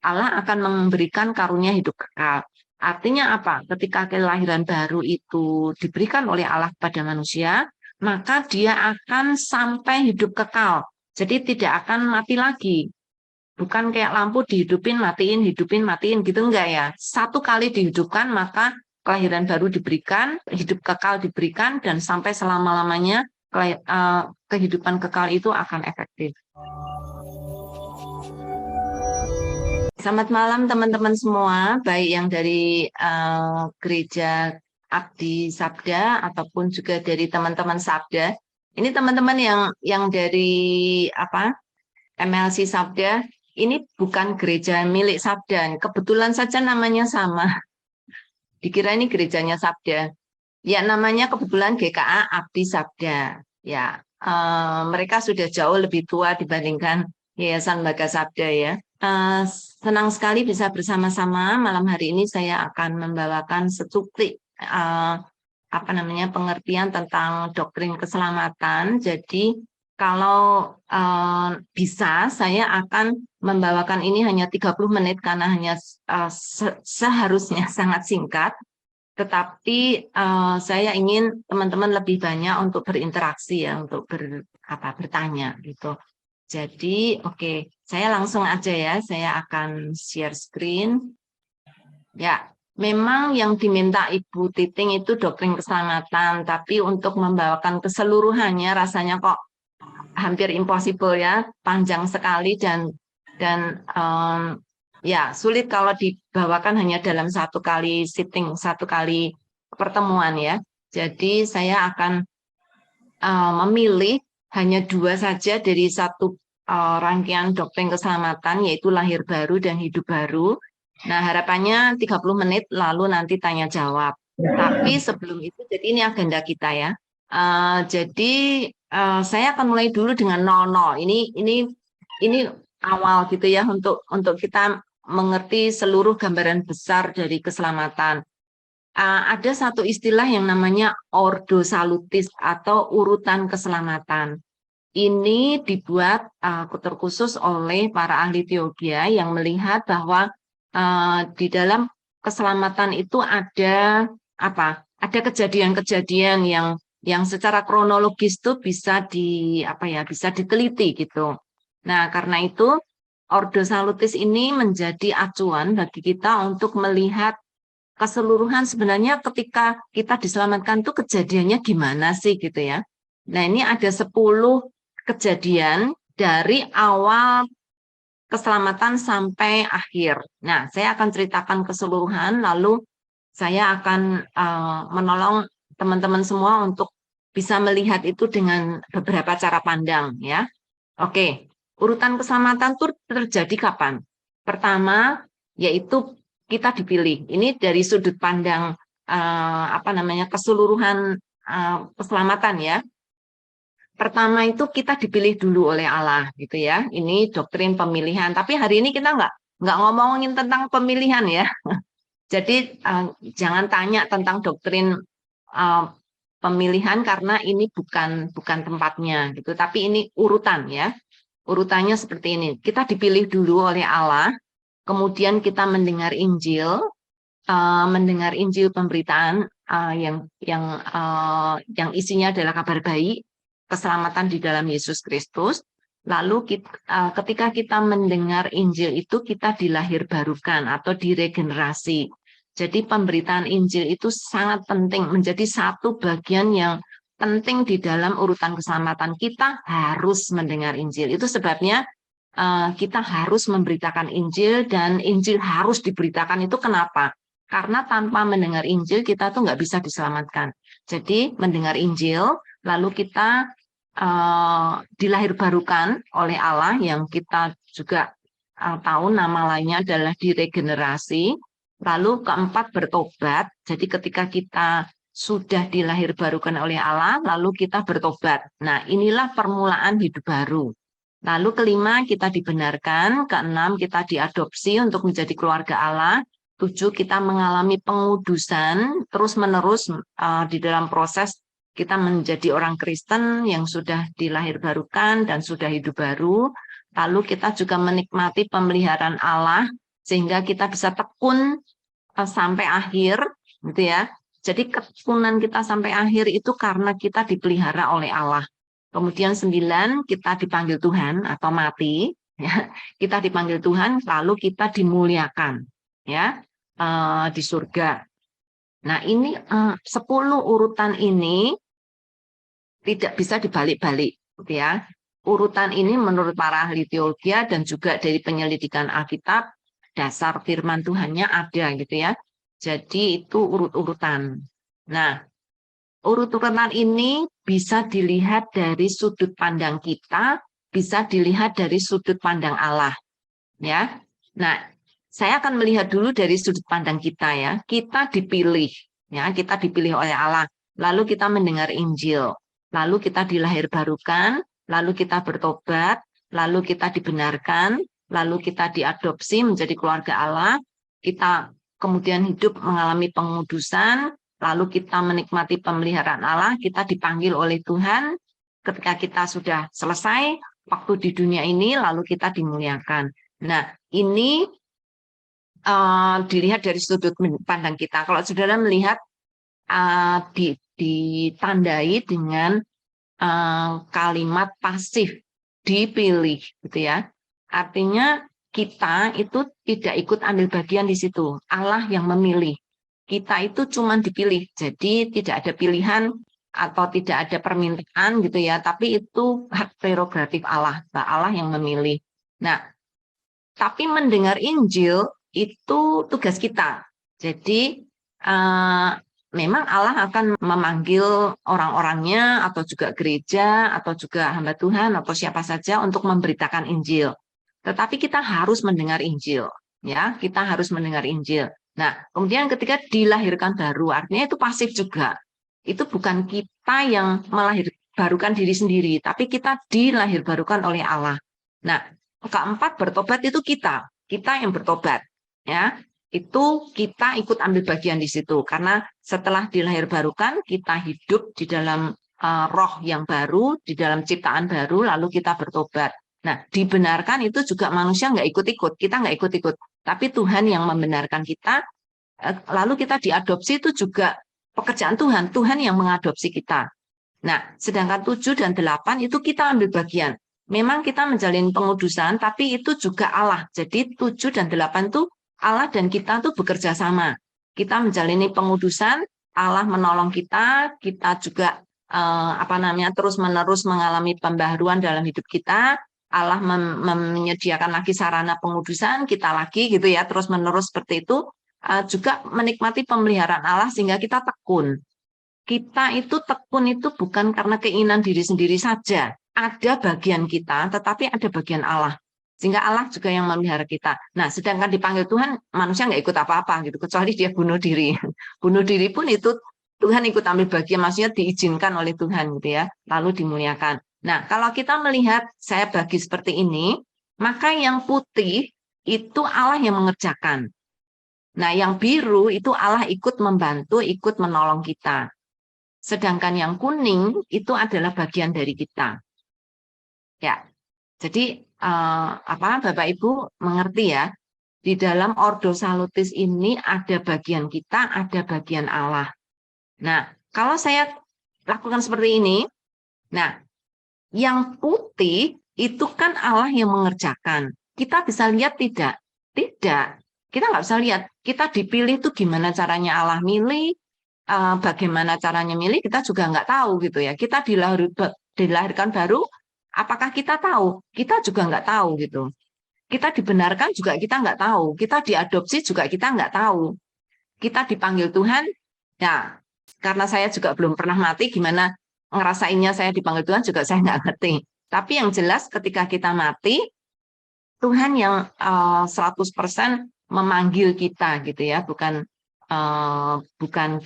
Allah akan memberikan karunia hidup kekal. Artinya apa? Ketika kelahiran baru itu diberikan oleh Allah kepada manusia, maka dia akan sampai hidup kekal. Jadi tidak akan mati lagi. Bukan kayak lampu dihidupin, matiin gitu enggak ya. Satu kali dihidupkan, maka kelahiran baru diberikan, hidup kekal diberikan, dan sampai selama-lamanya kehidupan kekal itu akan efektif. Selamat malam teman-teman semua, baik yang dari gereja Abdi Sabda ataupun juga dari teman-teman Sabda. Ini teman-teman yang dari MLC Sabda. Ini bukan gereja milik Sabda. Kebetulan saja namanya sama. Dikira ini gerejanya Sabda. Ya namanya kebetulan GKA Abdi Sabda. Ya mereka sudah jauh lebih tua dibandingkan Yayasan Lembaga Sabda ya. Senang sekali bisa bersama-sama. Malam hari ini saya akan membawakan secuplik pengertian tentang doktrin keselamatan. Jadi kalau bisa saya akan membawakan ini hanya 30 menit karena hanya seharusnya sangat singkat. Tetapi saya ingin teman-teman lebih banyak untuk berinteraksi ya, untuk bertanya gitu. Jadi, oke, saya langsung aja ya, saya akan share screen. Ya, memang yang diminta Ibu Titing itu doktrin keselamatan, tapi untuk membawakan keseluruhannya rasanya kok hampir impossible ya, panjang sekali dan ya sulit kalau dibawakan hanya dalam satu kali sitting, satu kali pertemuan ya. Jadi saya akan memilih hanya 2 saja dari satu rangkaian doktrin keselamatan, yaitu lahir baru dan hidup baru. Nah, harapannya 30 menit lalu nanti tanya jawab. Tapi sebelum itu, jadi ini agenda kita ya. Jadi saya akan mulai dulu dengan 00. Ini awal gitu ya untuk kita mengerti seluruh gambaran besar dari keselamatan. Ada satu istilah yang namanya ordo salutis atau urutan keselamatan. Ini dibuat terkhusus oleh para ahli teologi yang melihat bahwa di dalam keselamatan itu ada Ada kejadian-kejadian yang secara kronologis itu bisa bisa diteliti gitu. Nah, karena itu ordo salutis ini menjadi acuan bagi kita untuk melihat keseluruhan sebenarnya ketika kita diselamatkan itu kejadiannya gimana sih gitu ya. Nah ini ada 10 kejadian dari awal keselamatan sampai akhir. Nah saya akan ceritakan keseluruhan lalu saya akan menolong teman-teman semua untuk bisa melihat itu dengan beberapa cara pandang ya. Oke, urutan keselamatan itu terjadi kapan? Pertama yaitu kita dipilih. Ini dari sudut pandang keseluruhan keselamatan ya. Pertama itu kita dipilih dulu oleh Allah gitu ya. Ini doktrin pemilihan. Tapi hari ini kita nggak ngomongin tentang pemilihan ya. Jadi jangan tanya tentang doktrin pemilihan karena ini bukan tempatnya gitu. Tapi ini urutan ya. Urutannya seperti ini. Kita dipilih dulu oleh Allah. Kemudian kita mendengar Injil pemberitaan yang isinya adalah kabar baik, keselamatan di dalam Yesus Kristus. Lalu ketika kita mendengar Injil itu kita dilahirbarukan atau diregenerasi. Jadi pemberitaan Injil itu sangat penting, menjadi satu bagian yang penting di dalam urutan keselamatan. Kita harus mendengar Injil. Itu sebabnya kita harus memberitakan Injil dan Injil harus diberitakan. Itu kenapa? Karena tanpa mendengar Injil kita tuh nggak bisa diselamatkan. Jadi mendengar Injil lalu kita dilahirbarukan oleh Allah yang kita juga tahu nama lainnya adalah diregenerasi. Lalu keempat bertobat. Jadi ketika kita sudah dilahirbarukan oleh Allah lalu kita bertobat. Nah inilah permulaan hidup baru. Lalu kelima, kita dibenarkan. Keenam, kita diadopsi untuk menjadi keluarga Allah. 7, kita mengalami pengudusan terus-menerus di dalam proses kita menjadi orang Kristen yang sudah dilahirbarukan dan sudah hidup baru. Lalu kita juga menikmati pemeliharaan Allah sehingga kita bisa tekun sampai akhir, gitu ya. Jadi ketekunan kita sampai akhir itu karena kita dipelihara oleh Allah. Kemudian 9, kita dipanggil Tuhan atau mati, ya. Kita dipanggil Tuhan, lalu kita dimuliakan, ya, di surga. Nah, ini 10 urutan ini tidak bisa dibalik-balik, gitu ya. Urutan ini menurut para ahli teologi dan juga dari penyelidikan Alkitab, dasar firman Tuhannya ada, gitu ya. Jadi itu urut-urutan. Nah, urut-urutan ini bisa dilihat dari sudut pandang kita, bisa dilihat dari sudut pandang Allah, ya. Nah, saya akan melihat dulu dari sudut pandang kita, ya. Kita dipilih, ya, kita dipilih oleh Allah. Lalu kita mendengar Injil, lalu kita dilahirbarukan, lalu kita bertobat, lalu kita dibenarkan, lalu kita diadopsi menjadi keluarga Allah, kita kemudian hidup mengalami pengudusan, lalu kita menikmati pemeliharaan Allah, kita dipanggil oleh Tuhan, ketika kita sudah selesai waktu di dunia ini, lalu kita dimuliakan. Nah, ini dilihat dari sudut pandang kita. Kalau saudara melihat ditandai dengan kalimat pasif, dipilih, gitu ya. Artinya kita itu tidak ikut ambil bagian di situ. Allah yang memilih. Kita itu cuma dipilih. Jadi tidak ada pilihan atau tidak ada permintaan, gitu ya. Tapi itu hak prerogatif Allah. Allah yang memilih. Nah, tapi mendengar Injil itu tugas kita. Jadi memang Allah akan memanggil orang-orangnya atau juga gereja atau juga hamba Tuhan atau siapa saja untuk memberitakan Injil. Tetapi kita harus mendengar Injil, ya. Kita harus mendengar Injil. Nah, kemudian ketika dilahirkan baru, artinya itu pasif juga. Itu bukan kita yang melahirbarukan diri sendiri, tapi kita dilahirbarukan oleh Allah. Nah, keempat, bertobat itu kita yang bertobat, ya. Itu kita ikut ambil bagian di situ karena setelah dilahirbarukan kita hidup di dalam roh yang baru, di dalam ciptaan baru, lalu kita bertobat. Nah, dibenarkan itu juga manusia nggak ikut-ikut, kita nggak ikut-ikut, tapi Tuhan yang membenarkan kita. Lalu kita diadopsi itu juga pekerjaan Tuhan, Tuhan yang mengadopsi kita. Nah, sedangkan 7 dan 8 itu kita ambil bagian. Memang kita menjalin pengudusan, tapi itu juga Allah. Jadi 7 dan 8 itu Allah dan kita tuh bekerja sama. Kita menjalani pengudusan, Allah menolong kita, kita juga terus-menerus mengalami pembaharuan dalam hidup kita. Allah menyediakan lagi sarana pengudusan, kita lagi gitu ya, terus-menerus seperti itu. Juga menikmati pemeliharaan Allah sehingga kita tekun. Kita itu tekun itu bukan karena keinginan diri sendiri saja. Ada bagian kita, tetapi ada bagian Allah. Sehingga Allah juga yang memelihara kita. Nah, sedangkan dipanggil Tuhan, manusia nggak ikut apa-apa gitu, kecuali dia bunuh diri. Bunuh diri pun itu Tuhan ikut ambil bagian, maksudnya diizinkan oleh Tuhan gitu ya, lalu dimuliakan. Nah, kalau kita melihat saya bagi seperti ini, maka yang putih itu Allah yang mengerjakan. Nah, yang biru itu Allah ikut membantu, ikut menolong kita. Sedangkan yang kuning itu adalah bagian dari kita. Ya, jadi Bapak Ibu mengerti ya, di dalam Ordo Salutis ini ada bagian kita, ada bagian Allah. Nah, kalau saya lakukan seperti ini, nah, yang putih itu kan Allah yang mengerjakan. Kita bisa lihat tidak? Tidak. Kita nggak bisa lihat. Kita dipilih tuh gimana caranya Allah milih, bagaimana caranya milih, kita juga nggak tahu gitu ya. Kita dilahirkan baru, apakah kita tahu? Kita juga nggak tahu gitu. Kita dibenarkan juga kita nggak tahu. Kita diadopsi juga kita nggak tahu. Kita dipanggil Tuhan, ya karena saya juga belum pernah mati, gimana ngerasainnya saya dipanggil Tuhan juga saya nggak ngerti. Tapi yang jelas ketika kita mati, Tuhan yang 100% memanggil kita gitu ya, bukan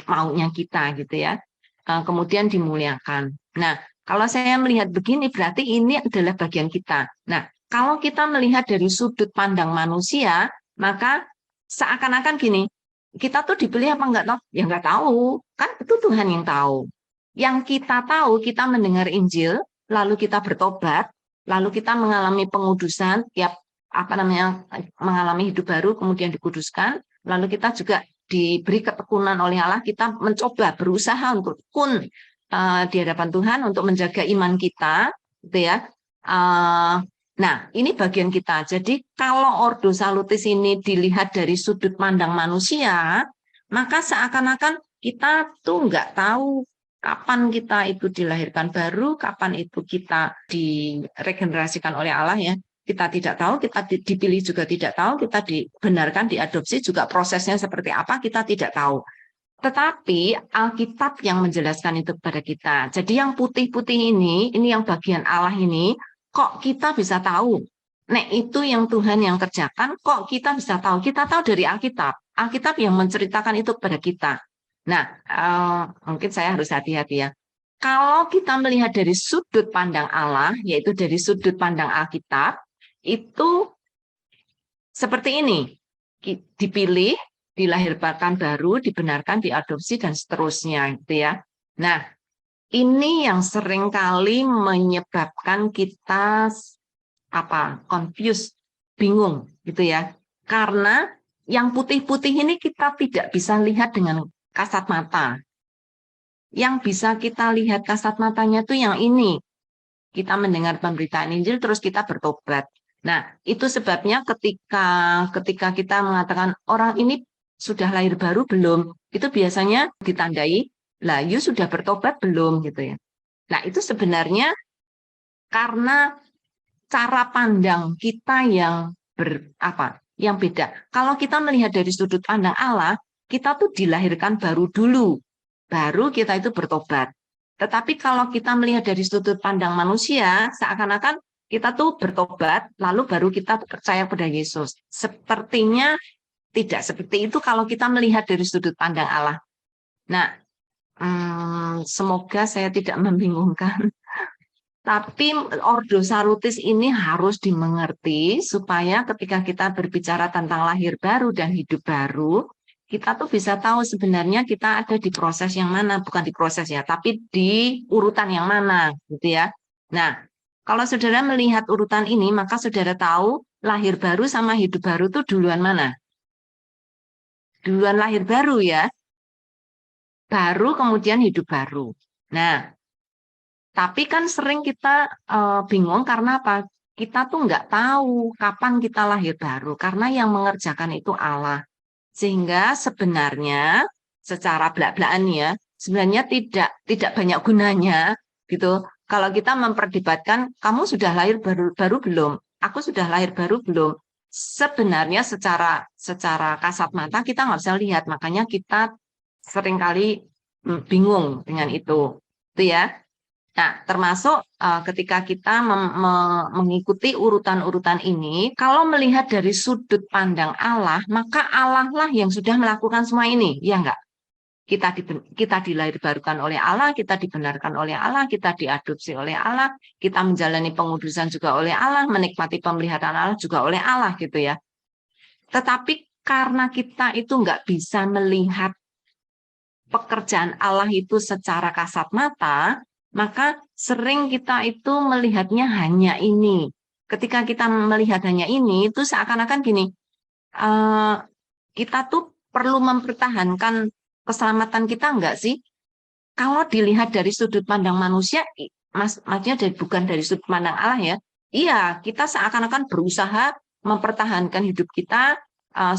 maunya kita gitu ya. Kemudian dimuliakan. Nah, kalau saya melihat begini berarti ini adalah bagian kita. Nah, kalau kita melihat dari sudut pandang manusia, maka seakan-akan gini, kita tuh dipilih apa enggak tahu? Ya enggak tahu, kan itu Tuhan yang tahu. Yang kita tahu, kita mendengar Injil, lalu kita bertobat, lalu kita mengalami pengudusan, tiap mengalami hidup baru, kemudian dikuduskan, lalu kita juga diberi ketekunan oleh Allah, kita mencoba berusaha untuk tekun di hadapan Tuhan untuk menjaga iman kita, gitu ya. Nah, ini bagian kita. Jadi kalau Ordo Salutis ini dilihat dari sudut pandang manusia, maka seakan-akan kita tuh nggak tahu kapan kita itu dilahirkan baru, kapan itu kita diregenerasikan oleh Allah ya. Kita tidak tahu, kita dipilih juga tidak tahu, kita dibenarkan, diadopsi juga prosesnya seperti apa, kita tidak tahu. Tetapi Alkitab yang menjelaskan itu kepada kita. Jadi yang putih-putih ini yang bagian Allah ini, kok kita bisa tahu? Nah, itu yang Tuhan yang kerjakan, kok kita bisa tahu? Kita tahu dari Alkitab. Alkitab yang menceritakan itu kepada kita. Nah, mungkin saya harus hati-hati ya. Kalau kita melihat dari sudut pandang Allah, yaitu dari sudut pandang Alkitab, itu seperti ini. Dipilih, dilahirkan baru, dibenarkan, diadopsi, dan seterusnya. Gitu ya. Nah, ini yang seringkali menyebabkan kita confused, bingung gitu ya. Karena yang putih-putih ini kita tidak bisa lihat dengan kasat mata. Yang bisa kita lihat kasat matanya itu yang ini. Kita mendengar pemberitaan Injil terus kita bertobat. Nah, itu sebabnya ketika kita mengatakan orang ini sudah lahir baru belum, itu biasanya ditandai, lah you sudah bertobat belum gitu ya. Nah, itu sebenarnya karena cara pandang kita yang yang beda. Kalau kita melihat dari sudut pandang Allah, kita tuh dilahirkan baru dulu, baru kita itu bertobat. Tetapi kalau kita melihat dari sudut pandang manusia, seakan-akan kita tuh bertobat, lalu baru kita percaya pada Yesus. Sepertinya tidak seperti itu kalau kita melihat dari sudut pandang Allah. Nah, semoga saya tidak membingungkan. Tapi Ordo Salutis ini harus dimengerti supaya ketika kita berbicara tentang lahir baru dan hidup baru, kita tuh bisa tahu sebenarnya kita ada di proses yang mana, bukan di proses ya, tapi di urutan yang mana, gitu ya. Nah, kalau saudara melihat urutan ini, maka saudara tahu lahir baru sama hidup baru itu duluan mana? Duluan lahir baru ya, baru kemudian hidup baru. Nah, tapi kan sering kita bingung karena apa? Kita tuh nggak tahu kapan kita lahir baru, karena yang mengerjakan itu Allah. Sehingga sebenarnya secara belak-belakan ya, sebenarnya tidak banyak gunanya gitu. Kalau kita memperdebatkan, kamu sudah lahir baru belum? Aku sudah lahir baru belum? Sebenarnya secara kasat mata kita nggak bisa lihat, makanya kita seringkali bingung dengan itu ya. Nah, termasuk ketika kita mengikuti urutan-urutan ini, kalau melihat dari sudut pandang Allah, maka Allah lah yang sudah melakukan semua ini, ya enggak? Kita dilahirkan oleh Allah, kita dibenarkan oleh Allah, kita diadopsi oleh Allah, kita menjalani pengudusan juga oleh Allah, menikmati pemeliharaan Allah juga oleh Allah, gitu ya. Tetapi karena kita itu enggak bisa melihat pekerjaan Allah itu secara kasat mata, maka sering kita itu melihatnya hanya ini. Ketika kita melihat hanya ini, itu seakan-akan gini, kita tuh perlu mempertahankan keselamatan kita enggak sih? Kalau dilihat dari sudut pandang manusia, maksudnya bukan dari sudut pandang Allah ya, iya kita seakan-akan berusaha mempertahankan hidup kita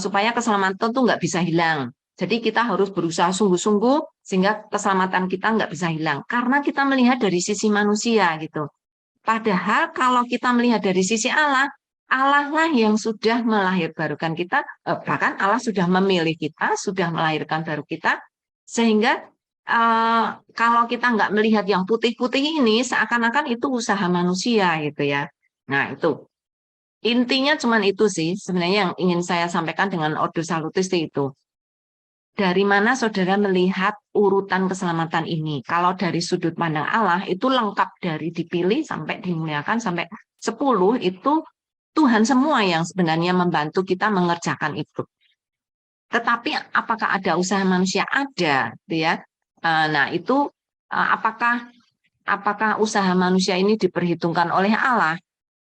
supaya keselamatan tuh nggak bisa hilang. Jadi kita harus berusaha sungguh-sungguh sehingga keselamatan kita nggak bisa hilang. Karena kita melihat dari sisi manusia gitu. Padahal kalau kita melihat dari sisi Allah, Allah lah yang sudah melahirkan kita, bahkan Allah sudah memilih kita, sudah melahirkan baru kita, sehingga kalau kita nggak melihat yang putih-putih ini, seakan-akan itu usaha manusia gitu ya. Nah itu intinya cuman itu sih sebenarnya yang ingin saya sampaikan dengan Ordo Salutis itu. Dari mana saudara melihat urutan keselamatan ini? Kalau dari sudut pandang Allah itu lengkap dari dipilih sampai dimuliakan sampai 10 itu Tuhan semua yang sebenarnya membantu kita mengerjakan itu. Tetapi apakah ada usaha manusia? Ada, ya. Nah itu apakah usaha manusia ini diperhitungkan oleh Allah?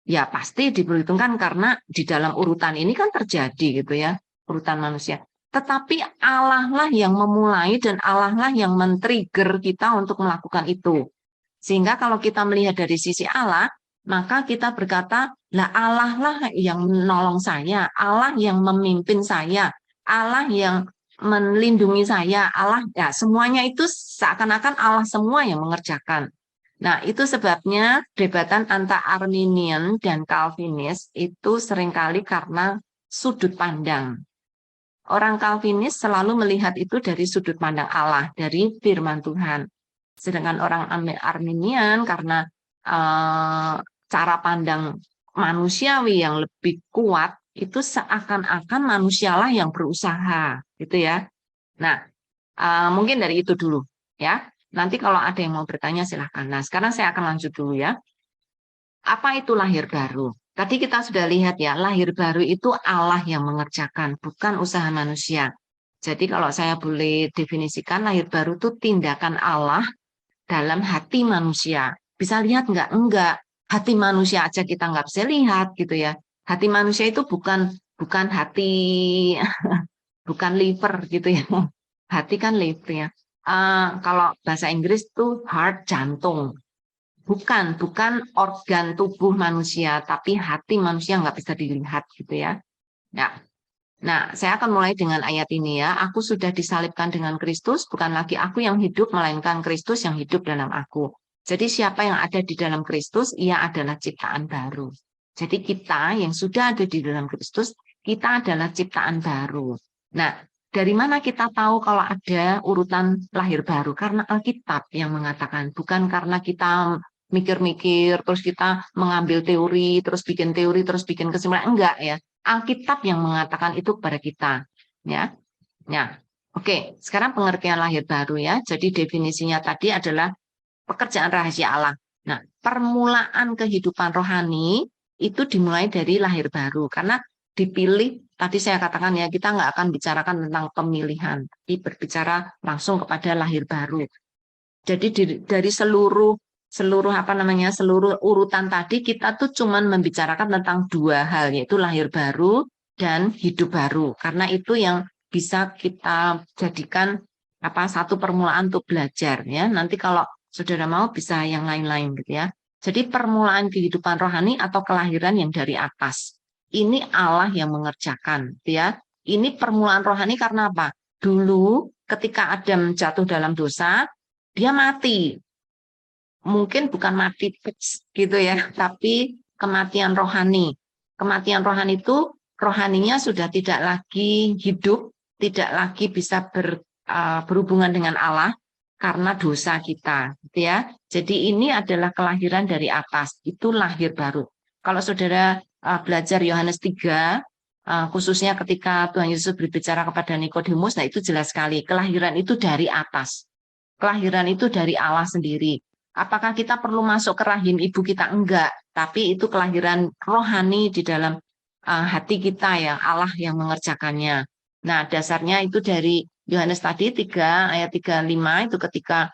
Ya pasti diperhitungkan karena di dalam urutan ini kan terjadi gitu ya, urutan manusia. Tetapi Allah lah yang memulai dan Allah lah yang men-trigger kita untuk melakukan itu. Sehingga kalau kita melihat dari sisi Allah, maka kita berkata, lah Allah lah yang menolong saya, Allah yang memimpin saya, Allah yang melindungi saya, Allah ya semuanya itu seakan-akan Allah semua yang mengerjakan. Nah, itu sebabnya debatan antara Arminian dan Calvinis itu seringkali karena sudut pandang. Orang Calvinis selalu melihat itu dari sudut pandang Allah, dari firman Tuhan. Sedangkan orang Arminian karena cara pandang manusiawi yang lebih kuat, itu seakan-akan manusialah yang berusaha, gitu ya. Nah, mungkin dari itu dulu, ya. Nanti kalau ada yang mau bertanya silahkan. Nah, sekarang saya akan lanjut dulu ya. Apa itu lahir baru? Tadi kita sudah lihat ya, lahir baru itu Allah yang mengerjakan, bukan usaha manusia. Jadi kalau saya boleh definisikan, lahir baru itu tindakan Allah dalam hati manusia. Bisa lihat nggak? Enggak. Hati manusia aja kita nggak bisa lihat gitu ya. Hati manusia itu bukan bukan hati, bukan liver gitu ya. Hati kan liver ya. Kalau bahasa Inggris tuh heart, jantung. Bukan organ tubuh manusia, tapi hati manusia nggak bisa dilihat gitu ya. Nah, saya akan mulai dengan ayat ini ya. Aku sudah disalibkan dengan Kristus, bukan lagi aku yang hidup, melainkan Kristus yang hidup dalam aku. Jadi siapa yang ada di dalam Kristus, ia adalah ciptaan baru. Jadi kita yang sudah ada di dalam Kristus, kita adalah ciptaan baru. Nah, dari mana kita tahu kalau ada urutan lahir baru? Karena Alkitab yang mengatakan, bukan karena kita mikir-mikir, terus kita mengambil teori, terus bikin kesimpulan. Enggak ya. Alkitab yang mengatakan itu kepada kita, ya. Ya. Oke, sekarang pengertian lahir baru ya. Jadi definisinya tadi adalah pekerjaan rahasia Allah. Nah, permulaan kehidupan rohani itu dimulai dari lahir baru karena dipilih. Tadi saya katakan ya, kita nggak akan bicarakan tentang pemilihan, tapi berbicara langsung kepada lahir baru. Jadi dari seluruh apa namanya seluruh urutan tadi kita tuh cuman membicarakan tentang dua hal yaitu lahir baru dan hidup baru karena itu yang bisa kita jadikan apa satu permulaan untuk belajar ya nanti kalau saudara mau bisa yang lain-lain gitu ya jadi permulaan kehidupan rohani atau kelahiran yang dari atas ini Allah yang mengerjakan gitu ya ini permulaan rohani karena apa dulu ketika Adam jatuh dalam dosa dia mati mungkin bukan mati gitu ya, tapi kematian rohani. Kematian rohani itu rohaninya sudah tidak lagi hidup, tidak lagi bisa berhubungan dengan Allah karena dosa kita, gitu ya. Jadi ini adalah kelahiran dari atas, itu lahir baru. Kalau saudara belajar Yohanes 3, khususnya ketika Tuhan Yesus berbicara kepada Nikodemus, nah itu jelas sekali, kelahiran itu dari atas. Kelahiran itu dari Allah sendiri. Apakah kita perlu masuk ke rahim ibu kita? Enggak. Tapi itu kelahiran rohani di dalam hati kita yang Allah yang mengerjakannya. Nah, dasarnya itu dari Yohanes tadi 3 ayat 35 itu ketika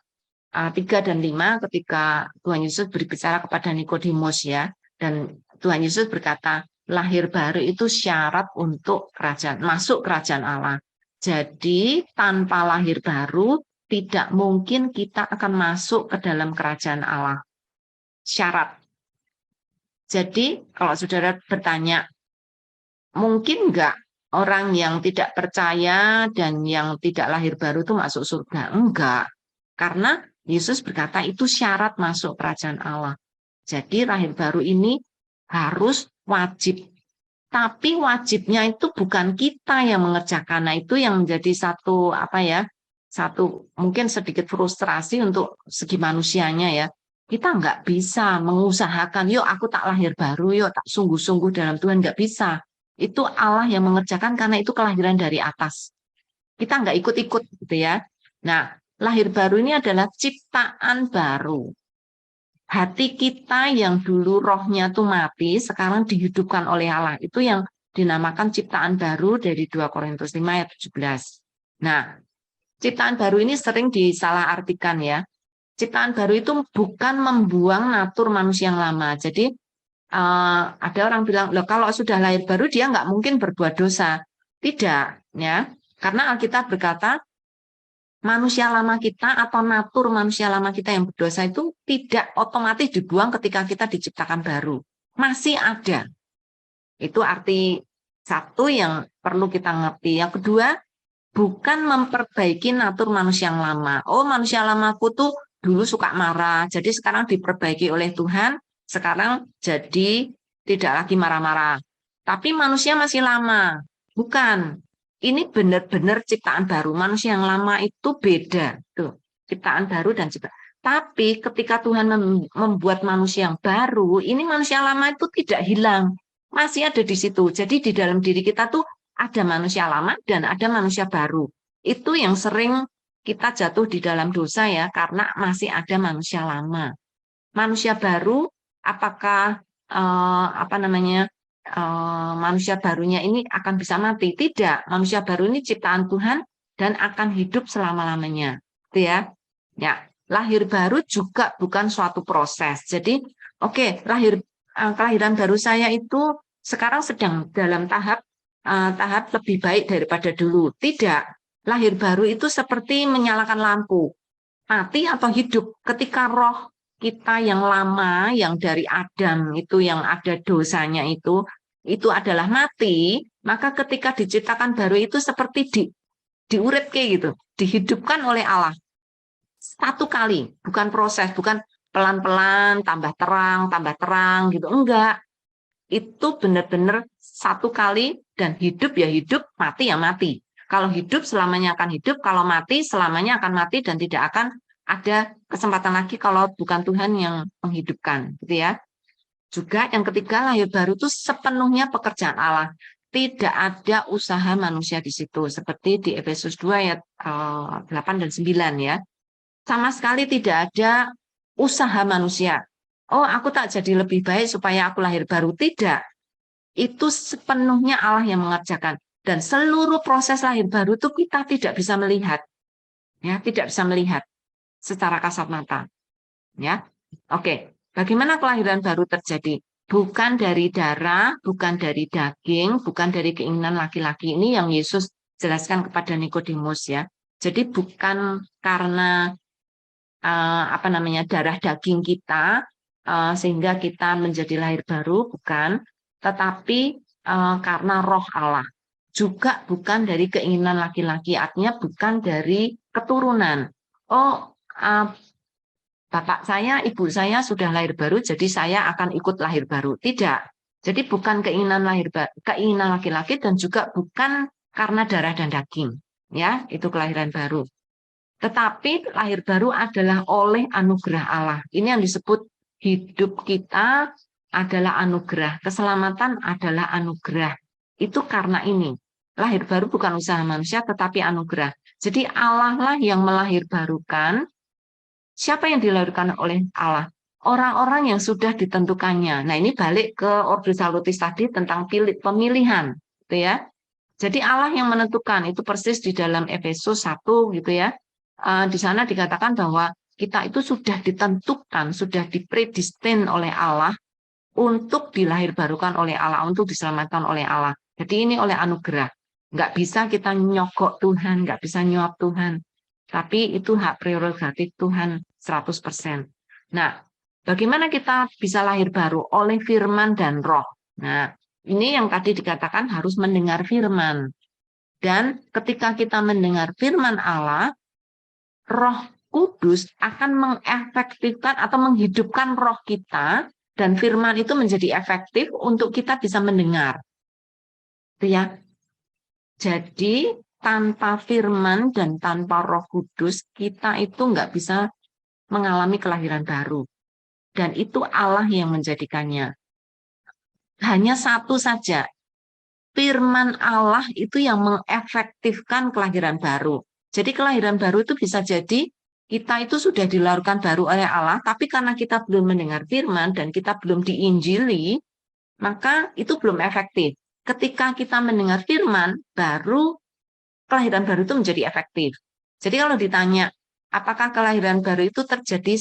3 dan 5 ketika Tuhan Yesus berbicara kepada Nikodemus ya. Dan Tuhan Yesus berkata, lahir baru itu syarat untuk masuk kerajaan Allah. Jadi tanpa lahir baru tidak mungkin kita akan masuk ke dalam kerajaan Allah. Syarat. Jadi kalau saudara bertanya, mungkin enggak orang yang tidak percaya dan yang tidak lahir baru itu masuk surga? Enggak. Karena Yesus berkata itu syarat masuk kerajaan Allah. Jadi lahir baru ini harus wajib. Tapi wajibnya itu bukan kita yang mengerjakan. Nah, itu yang menjadi satu apa ya? Satu mungkin sedikit frustrasi untuk segi manusianya ya. Kita nggak bisa mengusahakan, yuk aku tak lahir baru, yuk tak sungguh-sungguh dalam Tuhan, nggak bisa. Itu Allah yang mengerjakan karena itu kelahiran dari atas. Kita nggak ikut-ikut gitu ya. Nah, lahir baru ini adalah ciptaan baru. Hati kita yang dulu rohnya tuh mati, sekarang dihidupkan oleh Allah. Itu yang dinamakan ciptaan baru dari 2 Korintus 5 ayat 17. Nah, ciptaan baru ini sering disalahartikan ya. Ciptaan baru itu bukan membuang natur manusia yang lama. Jadi ada orang bilang, loh kalau sudah lahir baru dia nggak mungkin berbuat dosa. Tidak, ya. Karena Alkitab berkata, manusia lama kita atau natur manusia lama kita yang berdosa itu tidak otomatis dibuang ketika kita diciptakan baru. Masih ada. Itu arti satu yang perlu kita ngerti. Yang kedua, bukan memperbaiki natur manusia yang lama. Oh, manusia lamaku tuh dulu suka marah, jadi sekarang diperbaiki oleh Tuhan, sekarang jadi tidak lagi marah-marah. Tapi manusia masih lama. Bukan. Ini benar-benar ciptaan baru. Manusia yang lama itu beda. Tuh, ciptaan baru dan ciptaan. Tapi ketika Tuhan membuat manusia yang baru, ini manusia lama itu tidak hilang. Masih ada di situ. Jadi di dalam diri kita tuh ada manusia lama dan ada manusia baru. Itu yang sering kita jatuh di dalam dosa ya, karena masih ada manusia lama. Manusia baru, apakah manusia barunya ini akan bisa mati? Tidak. Manusia baru ini ciptaan Tuhan dan akan hidup selama-lamanya. Gitu ya. Ya, lahir baru juga bukan suatu proses. Jadi, oke, kelahiran baru saya itu sekarang sedang dalam tahap lebih baik daripada dulu. Tidak. Lahir baru itu seperti menyalakan lampu. Mati atau hidup. Ketika roh kita yang lama, yang dari Adam itu yang ada dosanya itu adalah mati, maka ketika diciptakan baru itu seperti diurip kayak gitu, dihidupkan oleh Allah. Satu kali, bukan proses, bukan pelan-pelan, tambah terang gitu. Enggak. Itu benar-benar satu kali dan hidup ya hidup, mati ya mati. Kalau hidup selamanya akan hidup, kalau mati selamanya akan mati dan tidak akan ada kesempatan lagi kalau bukan Tuhan yang menghidupkan, gitu ya. Juga yang ketiga, lahir baru itu sepenuhnya pekerjaan Allah. Tidak ada usaha manusia di situ, seperti di Efesus 2 ayat 8 dan 9 ya. Sama sekali tidak ada usaha manusia. Oh, aku tak jadi lebih baik supaya aku lahir baru. Tidak. Itu sepenuhnya Allah yang mengerjakan. Dan seluruh proses lahir baru itu kita tidak bisa melihat. Ya, tidak bisa melihat secara kasat mata. Ya. Oke, bagaimana kelahiran baru terjadi? Bukan dari darah, bukan dari daging, bukan dari keinginan laki-laki. Ini yang Yesus jelaskan kepada Nikodemus ya. Jadi bukan karena darah daging kita sehingga kita menjadi lahir baru, bukan, tetapi karena roh Allah. Juga bukan dari keinginan laki-laki, artinya bukan dari keturunan. Oh, bapak saya, ibu saya sudah lahir baru, jadi saya akan ikut lahir baru. Tidak. Jadi bukan keinginan laki-laki dan juga bukan karena darah dan daging. Ya, itu kelahiran baru. Tetapi lahir baru adalah oleh anugerah Allah. Ini yang disebut hidup kita adalah anugerah. Keselamatan adalah anugerah. Itu karena ini. Lahir baru bukan usaha manusia, tetapi anugerah. Jadi Allah lah yang melahirbarukan. Siapa yang dilahirkan oleh Allah? Orang-orang yang sudah ditentukannya. Nah, ini balik ke Ordo Salutis tadi tentang pemilihan. Gitu ya. Jadi Allah yang menentukan. Itu persis di dalam Efesus 1 gitu ya. Di sana dikatakan bahwa kita itu sudah ditentukan, sudah dipredestin oleh Allah untuk dilahirbarukan oleh Allah, untuk diselamatkan oleh Allah. Jadi ini oleh anugerah. Nggak bisa kita nyogok Tuhan, nggak bisa nyuap Tuhan. Tapi itu hak prerogatif Tuhan 100%. Nah, bagaimana kita bisa lahir baru? Oleh firman dan roh. Nah, ini yang tadi dikatakan harus mendengar firman. Dan ketika kita mendengar firman Allah, Roh Kudus akan mengefektifkan atau menghidupkan roh kita dan firman itu menjadi efektif untuk kita bisa mendengar. Ya. Jadi tanpa firman dan tanpa Roh Kudus kita itu nggak bisa mengalami kelahiran baru. Dan itu Allah yang menjadikannya. Hanya satu saja. Firman Allah itu yang mengefektifkan kelahiran baru. Jadi kelahiran baru itu bisa jadi kita itu sudah dilahirkan baru oleh Allah, tapi karena kita belum mendengar firman dan kita belum diinjili, maka itu belum efektif. Ketika kita mendengar firman, baru kelahiran baru itu menjadi efektif. Jadi kalau ditanya, apakah kelahiran baru itu terjadi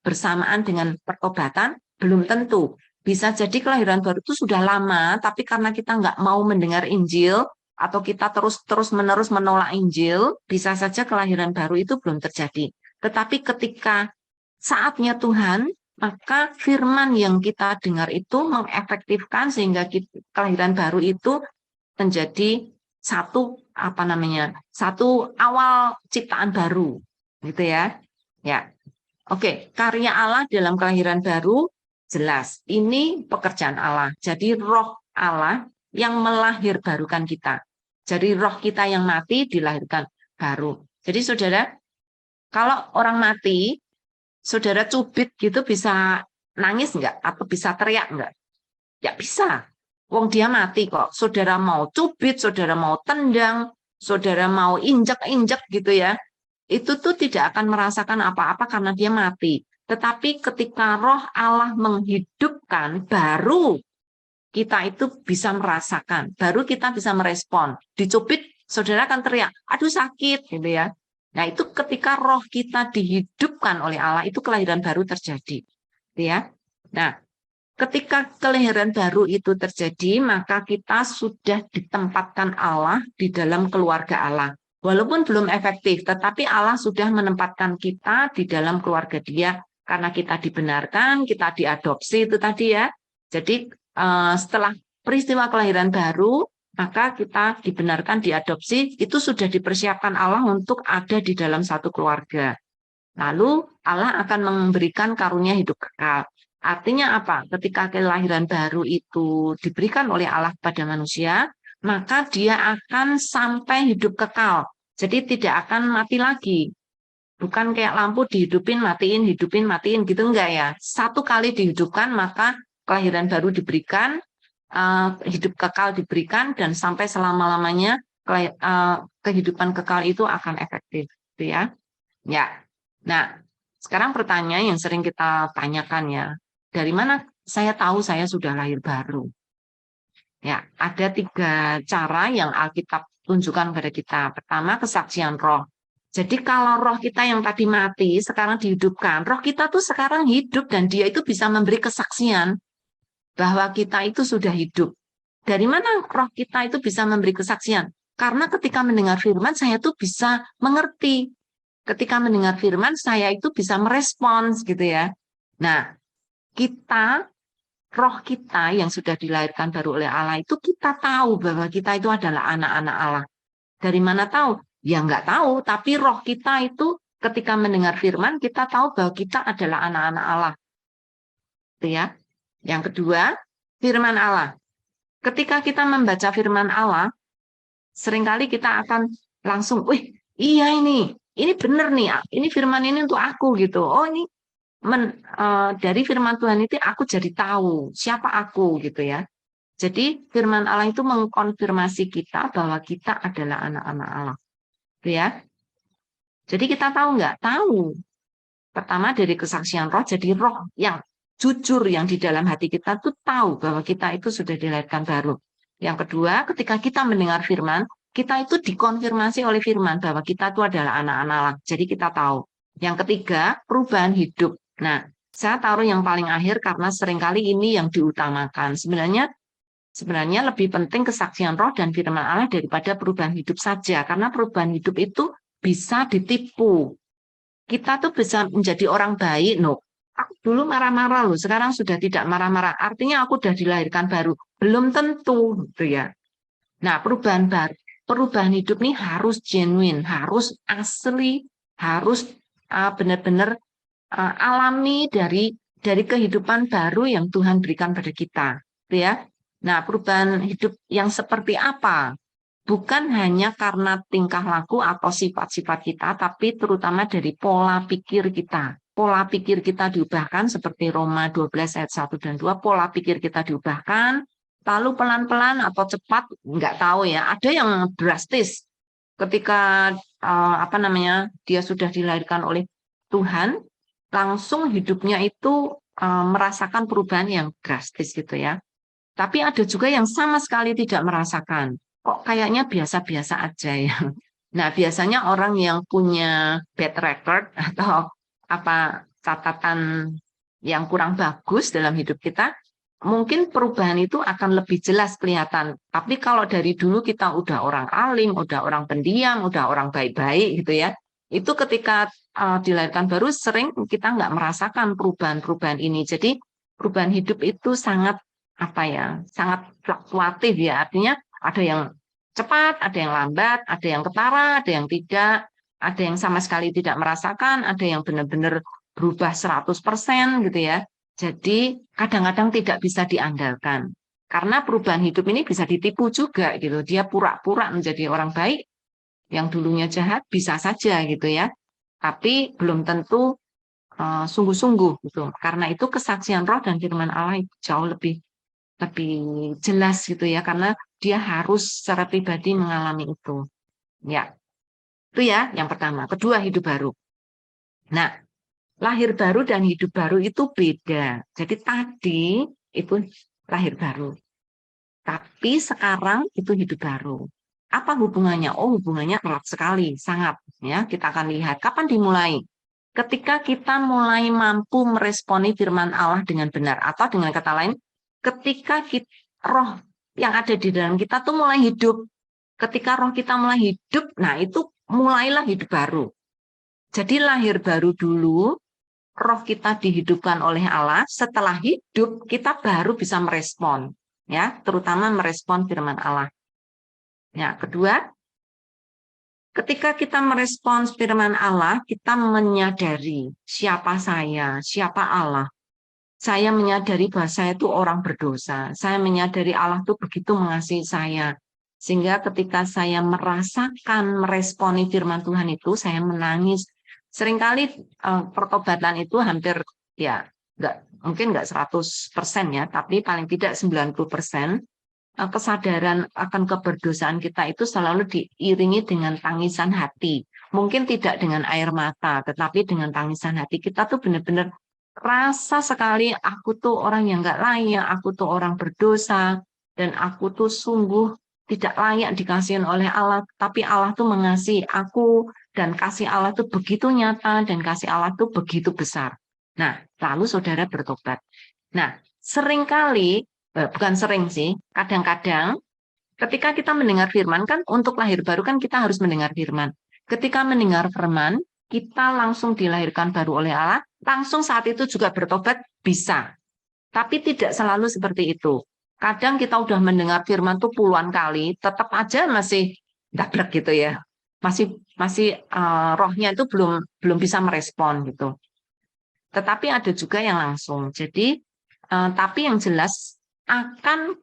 bersamaan dengan pertobatan? Belum tentu. Bisa jadi kelahiran baru itu sudah lama, tapi karena kita nggak mau mendengar Injil, atau kita terus-menerus menolak Injil, bisa saja kelahiran baru itu belum terjadi. Tetapi ketika saatnya Tuhan, maka firman yang kita dengar itu mengefektifkan sehingga kelahiran baru itu menjadi satu awal ciptaan baru, gitu ya. Ya, oke, karya Allah dalam kelahiran baru jelas. Ini pekerjaan Allah. Jadi roh Allah yang melahirbarukan kita. Jadi roh kita yang mati dilahirkan baru. Jadi saudara, kalau orang mati, saudara cubit gitu bisa nangis nggak? Atau bisa teriak nggak? Ya bisa. Wong dia mati kok. Saudara mau cubit, saudara mau tendang, saudara mau injek-injek gitu ya, itu tuh tidak akan merasakan apa-apa karena dia mati. Tetapi ketika roh Allah menghidupkan, baru kita itu bisa merasakan, baru kita bisa merespon. Dicubit, saudara akan teriak, aduh sakit, gitu ya. Nah itu ketika roh kita dihidupkan oleh Allah, itu kelahiran baru terjadi. Gitu ya. Nah, ketika kelahiran baru itu terjadi, maka kita sudah ditempatkan Allah di dalam keluarga Allah. Walaupun belum efektif, tetapi Allah sudah menempatkan kita di dalam keluarga Dia karena kita dibenarkan, kita diadopsi itu tadi ya. Jadi setelah peristiwa kelahiran baru, maka kita dibenarkan diadopsi, itu sudah dipersiapkan Allah untuk ada di dalam satu keluarga. Lalu Allah akan memberikan karunia hidup kekal. Artinya apa? Ketika kelahiran baru itu diberikan oleh Allah kepada manusia, maka dia akan sampai hidup kekal. Jadi tidak akan mati lagi. Bukan kayak lampu dihidupin, matiin, gitu enggak ya. Satu kali dihidupkan, maka kelahiran baru diberikan, hidup kekal diberikan, dan sampai selama-lamanya kehidupan kekal itu akan efektif. Gitu ya. Ya. Nah, sekarang pertanyaan yang sering kita tanyakan ya, dari mana saya tahu saya sudah lahir baru? Ya, ada 3 cara yang Alkitab tunjukkan pada kita. Pertama, kesaksian roh. Jadi kalau roh kita yang tadi mati, sekarang dihidupkan, roh kita tuh sekarang hidup dan dia itu bisa memberi kesaksian bahwa kita itu sudah hidup. Dari mana roh kita itu bisa memberi kesaksian? Karena ketika mendengar firman, saya tuh bisa mengerti. Ketika mendengar firman, saya itu bisa merespons gitu ya. Nah, roh kita yang sudah dilahirkan baru oleh Allah itu kita tahu bahwa kita itu adalah anak-anak Allah. Dari mana tahu? Ya nggak tahu, tapi roh kita itu ketika mendengar firman, kita tahu bahwa kita adalah anak-anak Allah. Gitu ya. Yang kedua, firman Allah. Ketika kita membaca firman Allah, seringkali kita akan langsung, wih, iya ini benar nih, ini firman ini untuk aku gitu. Oh ini dari firman Tuhan itu aku jadi tahu siapa aku gitu ya. Jadi firman Allah itu mengkonfirmasi kita bahwa kita adalah anak-anak Allah. Gitu ya. Jadi kita tahu nggak? Tahu. Pertama dari kesaksian roh, jadi roh yang jujur yang di dalam hati kita tuh tahu bahwa kita itu sudah dilahirkan baru. Yang kedua, ketika kita mendengar firman, kita itu dikonfirmasi oleh firman bahwa kita itu adalah anak-anak Allah. Jadi kita tahu. Yang ketiga, perubahan hidup. Nah, saya taruh yang paling akhir karena seringkali ini yang diutamakan. Sebenarnya lebih penting kesaksian roh dan firman Allah daripada perubahan hidup saja. Karena perubahan hidup itu bisa ditipu. Kita tuh bisa menjadi orang baik, no. Aku dulu marah-marah loh, sekarang sudah tidak marah-marah. Artinya aku sudah dilahirkan baru. Belum tentu, gitu ya. Nah, perubahan hidup ini harus genuine, harus asli, harus benar-benar alami dari kehidupan baru yang Tuhan berikan pada kita, gitu ya. Nah, perubahan hidup yang seperti apa? Bukan hanya karena tingkah laku atau sifat-sifat kita, tapi terutama dari pola pikir kita. Pola pikir kita diubahkan seperti Roma 12 ayat 1 dan 2, pola pikir kita diubahkan, lalu pelan-pelan atau cepat, nggak tahu ya. Ada yang drastis ketika dia sudah dilahirkan oleh Tuhan, langsung hidupnya itu merasakan perubahan yang drastis gitu ya. Tapi ada juga yang sama sekali tidak merasakan. Kok kayaknya biasa-biasa aja ya. Nah, biasanya orang yang punya bad record atau catatan yang kurang bagus dalam hidup kita, mungkin perubahan itu akan lebih jelas kelihatan. Tapi kalau dari dulu kita udah orang alim, udah orang pendiam, udah orang baik-baik gitu ya, itu ketika dilahirkan baru sering kita nggak merasakan perubahan-perubahan ini. Jadi perubahan hidup itu sangat apa ya, sangat fluktuatif ya. Artinya ada yang cepat, ada yang lambat, ada yang ketara, ada yang tidak, ada yang sama sekali tidak merasakan, ada yang benar-benar berubah 100% gitu ya. Jadi kadang-kadang tidak bisa diandalkan. Karena perubahan hidup ini bisa ditipu juga gitu. Dia pura-pura menjadi orang baik, yang dulunya jahat bisa saja gitu ya. Tapi belum tentu sungguh-sungguh gitu. Karena itu kesaksian roh dan firman Allah jauh lebih lebih jelas gitu ya. Karena dia harus secara pribadi mengalami itu. Ya, itu ya yang pertama. Kedua, hidup baru. Nah, lahir baru dan hidup baru itu beda. Jadi tadi itu lahir baru, tapi sekarang itu hidup baru. Apa hubungannya? Oh, hubungannya erat sekali, sangat. Ya, kita akan lihat kapan dimulai. Ketika kita mulai mampu meresponi firman Allah dengan benar, atau dengan kata lain, ketika kita, roh yang ada di dalam kita tuh mulai hidup. Ketika roh kita mulai hidup, nah itu mulailah hidup baru. Jadi lahir baru dulu, roh kita dihidupkan oleh Allah, setelah hidup kita baru bisa merespon, ya, terutama merespon firman Allah. Ya, kedua, ketika kita merespon firman Allah, kita menyadari siapa saya, siapa Allah. Saya menyadari bahwa saya itu orang berdosa. Saya menyadari Allah itu begitu mengasihi saya. Sehingga ketika saya merasakan, meresponi firman Tuhan itu, saya menangis. Seringkali pertobatan itu hampir, ya, mungkin nggak 100% ya, tapi paling tidak 90%. Kesadaran akan keberdosaan kita itu selalu diiringi dengan tangisan hati. Mungkin tidak dengan air mata, tetapi dengan tangisan hati. Kita tuh benar-benar rasa sekali aku tuh orang yang nggak layak, aku tuh orang berdosa, dan aku tuh sungguh tidak layak dikasihin oleh Allah, tapi Allah tuh mengasihi aku, dan kasih Allah tuh begitu nyata, dan kasih Allah tuh begitu besar. Nah, lalu saudara bertobat. Nah, seringkali, bukan sering sih, kadang-kadang ketika kita mendengar firman, kan untuk lahir baru kan kita harus mendengar firman. Ketika mendengar firman, kita langsung dilahirkan baru oleh Allah, langsung saat itu juga bertobat bisa. Tapi tidak selalu seperti itu. Kadang kita udah mendengar firman tuh puluhan kali, tetap aja masih dablek gitu ya. Masih rohnya itu belum bisa merespon gitu. Tetapi ada juga yang langsung. Jadi tapi yang jelas akan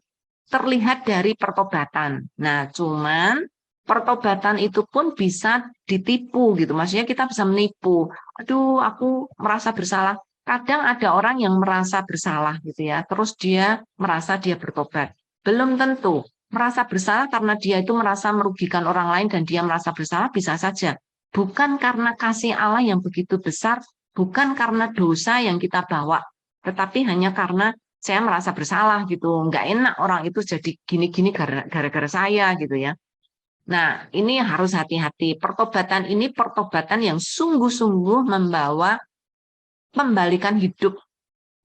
terlihat dari pertobatan. Nah, cuman pertobatan itu pun bisa ditipu gitu. Maksudnya kita bisa menipu. Aduh, aku merasa bersalah. Kadang ada orang yang merasa bersalah gitu ya. Terus dia merasa dia bertobat. Belum tentu. Merasa bersalah karena dia itu merasa merugikan orang lain dan dia merasa bersalah bisa saja. Bukan karena kasih Allah yang begitu besar, bukan karena dosa yang kita bawa, tetapi hanya karena saya merasa bersalah gitu, nggak enak orang itu jadi gini-gini gara-gara saya gitu ya. Nah, ini harus hati-hati. Pertobatan ini pertobatan yang sungguh-sungguh membawa membalikan hidup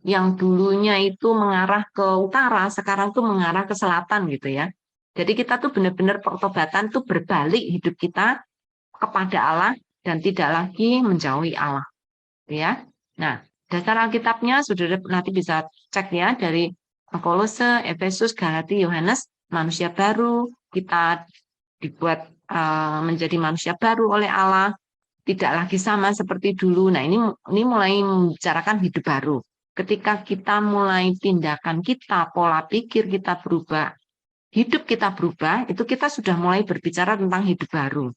yang dulunya itu mengarah ke utara, sekarang tuh mengarah ke selatan gitu ya. Jadi kita tuh benar-benar pertobatan tuh berbalik hidup kita kepada Allah dan tidak lagi menjauhi Allah, ya. Nah, dasar Alkitabnya saudara nanti bisa cek ya dari Kolose, Efesus, Galatia, Yohanes, manusia baru, kita dibuat menjadi manusia baru oleh Allah, tidak lagi sama seperti dulu. Nah, ini mulai membicarakan hidup baru. Ketika kita mulai tindakan kita, pola pikir kita berubah, hidup kita berubah, itu kita sudah mulai berbicara tentang hidup baru.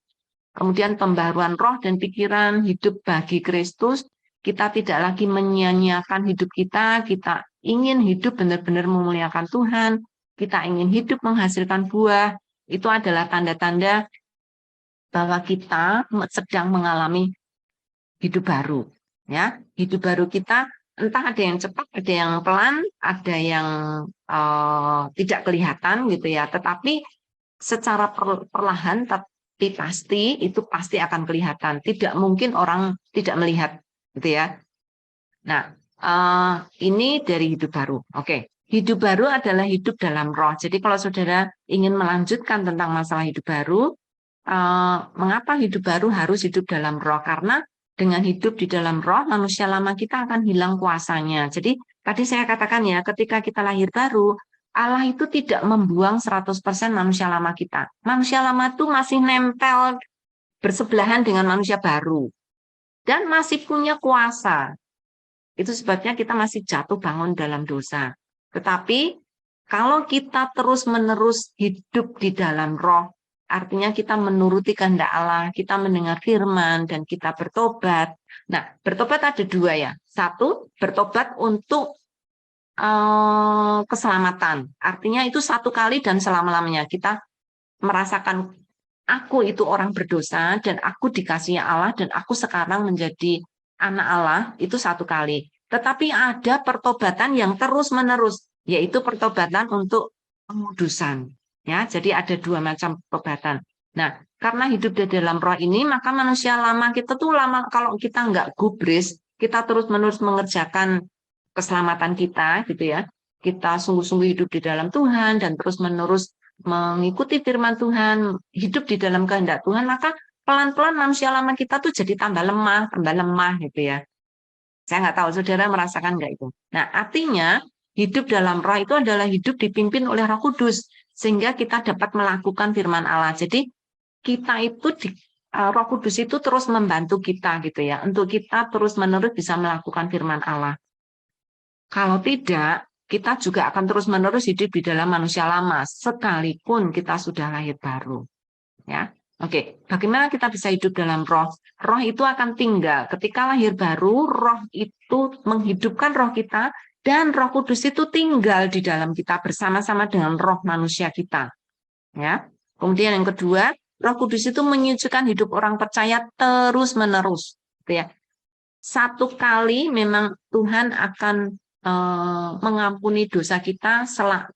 Kemudian pembaruan roh dan pikiran, hidup bagi Kristus, kita tidak lagi menyia-nyiakan hidup kita ingin hidup benar-benar memuliakan Tuhan, kita ingin hidup menghasilkan buah, itu adalah tanda-tanda bahwa kita sedang mengalami hidup baru. Ya, hidup baru kita entah ada yang cepat, ada yang pelan, ada yang tidak kelihatan gitu ya, tetapi secara perlahan tapi pasti itu pasti akan kelihatan. Tidak mungkin orang tidak melihat gitu ya. Nah, ini dari hidup baru. Oke. hidup baru adalah hidup dalam roh. Jadi kalau saudara ingin melanjutkan tentang masalah hidup baru, mengapa hidup baru harus hidup dalam roh? Karena dengan hidup di dalam roh, manusia lama kita akan hilang kuasanya. Jadi tadi saya katakan ya, ketika kita lahir baru, Allah itu tidak membuang 100% manusia lama kita. Manusia lama itu masih nempel bersebelahan dengan manusia baru. Dan masih punya kuasa. Itu sebabnya kita masih jatuh bangun dalam dosa. Tetapi kalau kita terus-menerus hidup di dalam roh, artinya kita menuruti kehendak Allah, kita mendengar firman, dan kita bertobat. Nah, bertobat ada dua ya. Satu, bertobat untuk keselamatan. Artinya itu satu kali dan selama-lamanya. Kita merasakan aku itu orang berdosa, dan aku dikasihi Allah, dan aku sekarang menjadi anak Allah, itu satu kali. Tetapi ada pertobatan yang terus-menerus, yaitu pertobatan untuk pengudusan. Ya, jadi ada dua macam pertobatan. Nah, karena hidup di dalam roh ini, maka manusia lama kita tuh lama, kalau kita nggak gubris, kita terus-menerus mengerjakan keselamatan kita, gitu ya. Kita sungguh-sungguh hidup di dalam Tuhan dan terus-menerus mengikuti firman Tuhan, hidup di dalam kehendak Tuhan, maka pelan-pelan manusia lama kita tuh jadi tambah lemah gitu ya. Saya nggak tahu, saudara merasakan nggak itu? Nah, artinya hidup dalam roh itu adalah hidup dipimpin oleh Roh Kudus, sehingga kita dapat melakukan firman Allah. Jadi kita itu Roh Kudus itu terus membantu kita gitu ya, untuk kita terus-menerus bisa melakukan firman Allah. Kalau tidak, kita juga akan terus-menerus hidup di dalam manusia lama, sekalipun kita sudah lahir baru. Ya, oke. Bagaimana kita bisa hidup dalam roh? Roh itu akan tinggal. Ketika lahir baru, roh itu menghidupkan roh kita, dan Roh Kudus itu tinggal di dalam kita bersama-sama dengan roh manusia kita. Ya. Kemudian yang kedua, Roh Kudus itu menyucikan hidup orang percaya terus-menerus. Ya. Satu kali memang Tuhan akan mengampuni dosa kita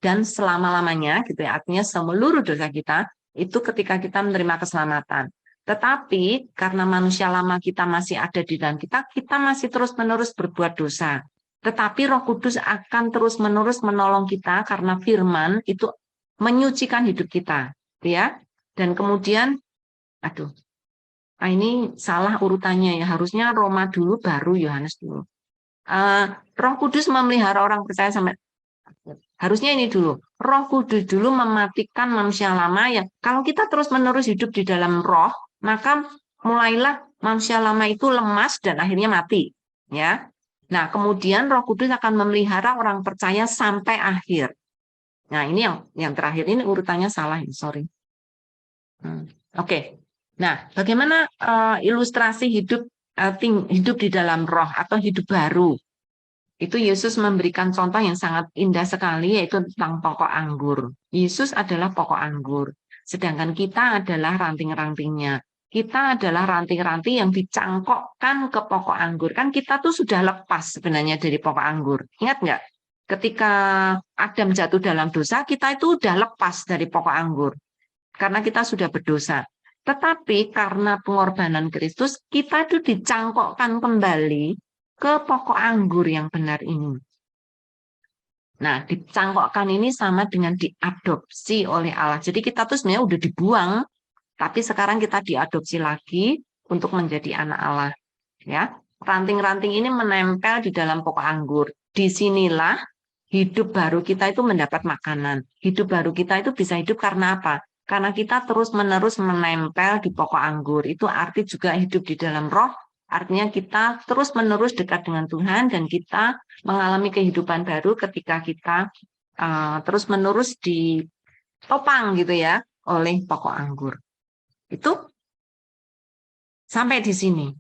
dan selama-lamanya, gitu ya. Artinya seluruh dosa kita itu ketika kita menerima keselamatan. Tetapi karena manusia lama kita masih ada di dalam kita, kita masih terus-menerus berbuat dosa. Tetapi Roh Kudus akan terus-menerus menolong kita karena firman itu menyucikan hidup kita, ya. Dan kemudian, nah ini salah urutannya ya. Harusnya Roma dulu baru Yohanes dulu. Roh Kudus memelihara orang percaya sampai harusnya ini dulu. Roh Kudus dulu mematikan manusia lama ya. Kalau kita terus-menerus hidup di dalam roh, maka mulailah manusia lama itu lemas dan akhirnya mati, ya. Nah, kemudian Roh Kudus akan memelihara orang percaya sampai akhir. Nah, ini yang terakhir ini urutannya salah, sorry. Oke. Nah, bagaimana ilustrasi hidup di dalam roh atau hidup baru? Itu Yesus memberikan contoh yang sangat indah sekali, yaitu tentang pokok anggur. Yesus adalah pokok anggur, sedangkan kita adalah ranting-rantingnya. Kita adalah ranting-ranting yang dicangkokkan ke pokok anggur. Kan kita tuh sudah lepas sebenarnya dari pokok anggur. Ingat nggak? Ketika Adam jatuh dalam dosa, kita itu sudah lepas dari pokok anggur. Karena kita sudah berdosa. Tetapi karena pengorbanan Kristus, kita itu dicangkokkan kembali ke pokok anggur yang benar ini. Nah, dicangkokkan ini sama dengan diadopsi oleh Allah. Jadi kita tuh sebenarnya udah dibuang, tapi sekarang kita diadopsi lagi untuk menjadi anak Allah. Ya, ranting-ranting ini menempel di dalam pokok anggur. Disinilah hidup baru kita itu mendapat makanan. Hidup baru kita itu bisa hidup karena apa? Karena kita terus-menerus menempel di pokok anggur. Itu arti juga hidup di dalam roh. Artinya kita terus-menerus dekat dengan Tuhan dan kita mengalami kehidupan baru ketika kita terus-menerus ditopang gitu ya oleh pokok anggur. Itu sampai di sini.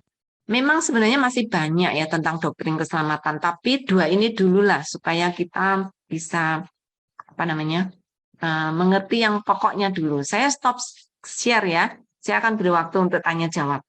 Memang sebenarnya masih banyak ya tentang doktrin keselamatan, tapi dua ini dululah supaya kita bisa mengerti yang pokoknya dulu. Saya stop share ya. Saya akan beri waktu untuk tanya jawab.